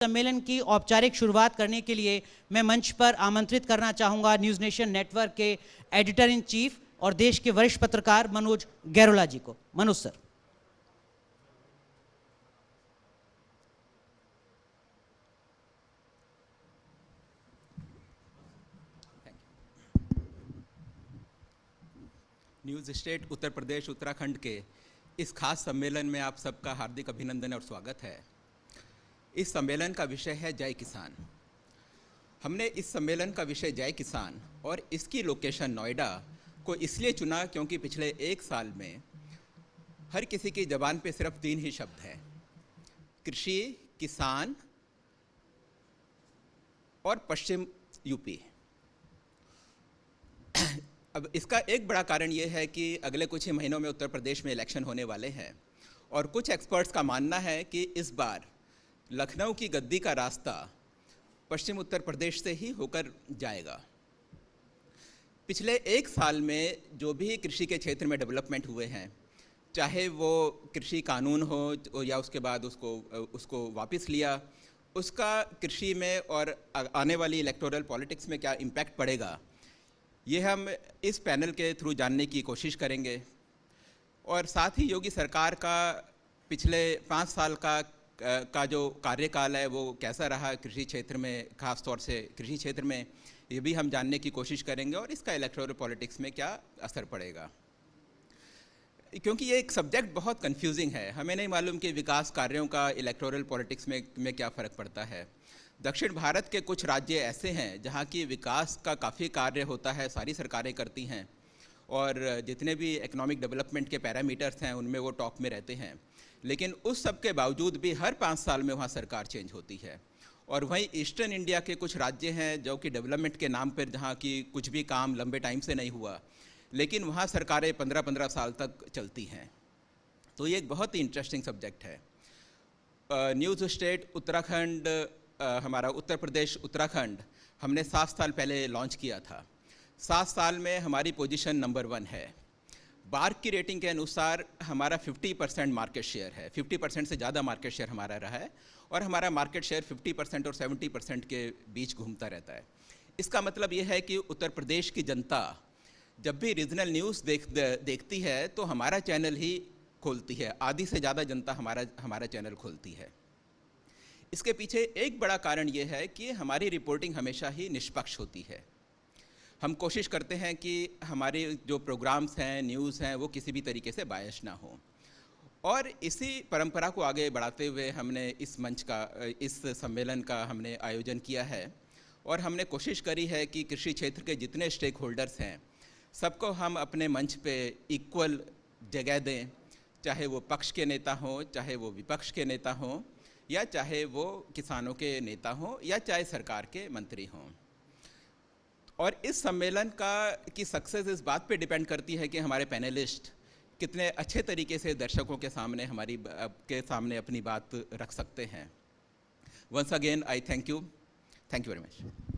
सम्मेलन की औपचारिक शुरुआत करने के लिए मैं मंच पर आमंत्रित करना चाहूंगा न्यूज़ नेशन नेटवर्क के एडिटर इन चीफ और देश के वरिष्ठ पत्रकार मनोज गैरोला जी को। Manoj sir. News state Uttar Pradesh Uttarakhand के इस खास सम्मेलन में आप सबका हार्दिक अभिनंदन और स्वागत है। इस सम्मेलन का विषय है जय किसान। हमने इस सम्मेलन का विषय जय किसान और इसकी लोकेशन नोएडा को इसलिए चुना क्योंकि पिछले एक साल में हर किसी की ज़बान पे सिर्फ 3 ही शब्द हैं, कृषि, किसान और पश्चिम यूपी। अब इसका एक बड़ा कारण ये है कि अगले कुछ ही महीनों में उत्तर प्रदेश में इलेक्शन होने वाले हैं और कुछ एक्सपर्ट्स का मानना है कि इस बार लखनऊ की गद्दी का रास्ता पश्चिम उत्तर प्रदेश से ही होकर जाएगा। पिछले एक साल में जो भी कृषि के क्षेत्र में डेवलपमेंट हुए हैं, चाहे वो कृषि कानून हो या उसके बाद उसको वापस लिया, उसका कृषि में और आने वाली इलेक्टोरल पॉलिटिक्स में क्या इम्पैक्ट पड़ेगा, ये हम इस पैनल के थ्रू जानने की कोशिश करेंगे। और साथ ही योगी सरकार का पिछले 5 साल का जो कार्यकाल है वो कैसा रहा कृषि क्षेत्र में, ख़ास तौर से कृषि क्षेत्र में, ये भी हम जानने की कोशिश करेंगे और इसका इलेक्टोरल पॉलिटिक्स में क्या असर पड़ेगा। क्योंकि ये एक सब्जेक्ट बहुत कंफ्यूजिंग है, हमें नहीं मालूम कि विकास कार्यों का इलेक्टोरल पॉलिटिक्स में क्या फ़र्क पड़ता है। दक्षिण भारत के कुछ राज्य ऐसे हैं जहाँ की विकास का काफ़ी कार्य होता है, सारी सरकारें करती हैं और जितने भी इकोनॉमिक डेवलपमेंट के पैरामीटर्स हैं उनमें वो टॉप में रहते हैं, लेकिन उस सब के बावजूद भी हर 5 साल में वहाँ सरकार चेंज होती है। और वहीं ईस्टर्न इंडिया के कुछ राज्य हैं जो कि डेवलपमेंट के नाम पर जहाँ की कुछ भी काम लंबे टाइम से नहीं हुआ, लेकिन वहाँ सरकारें 15-15 साल तक चलती हैं। तो ये एक बहुत ही इंटरेस्टिंग सब्जेक्ट है। न्यूज़ स्टेट उत्तराखंड, हमारा उत्तर प्रदेश उत्तराखंड हमने 7 साल पहले लॉन्च किया था। 7 साल में हमारी पोजीशन नंबर 1 है। बार्क की रेटिंग के अनुसार हमारा 50% मार्केट शेयर है, 50% से ज़्यादा मार्केट शेयर हमारा रहा है और हमारा मार्केट शेयर 50% और 70% के बीच घूमता रहता है। इसका मतलब ये है कि उत्तर प्रदेश की जनता जब भी रीजनल न्यूज़ देखती है तो हमारा चैनल ही खोलती है, आधी से ज़्यादा जनता हमारा चैनल खोलती है। इसके पीछे एक बड़ा कारण ये है कि हमारी रिपोर्टिंग हमेशा ही निष्पक्ष होती है। हम कोशिश करते हैं कि हमारे जो प्रोग्राम्स हैं, न्यूज़ हैं, वो किसी भी तरीके से बायस ना हो। और इसी परंपरा को आगे बढ़ाते हुए हमने इस मंच का, इस सम्मेलन का हमने आयोजन किया है और हमने कोशिश करी है कि कृषि क्षेत्र के जितने स्टेक होल्डर्स हैं सबको हम अपने मंच पे इक्वल जगह दें, चाहे वो पक्ष के नेता हों, चाहे वो विपक्ष के नेता हों, या चाहे वो किसानों के नेता हों, या चाहे सरकार के मंत्री हों। और इस सम्मेलन की सक्सेस इस बात पे डिपेंड करती है कि हमारे पैनलिस्ट कितने अच्छे तरीके से दर्शकों के सामने सामने अपनी बात रख सकते हैं। Once again I thank you very much.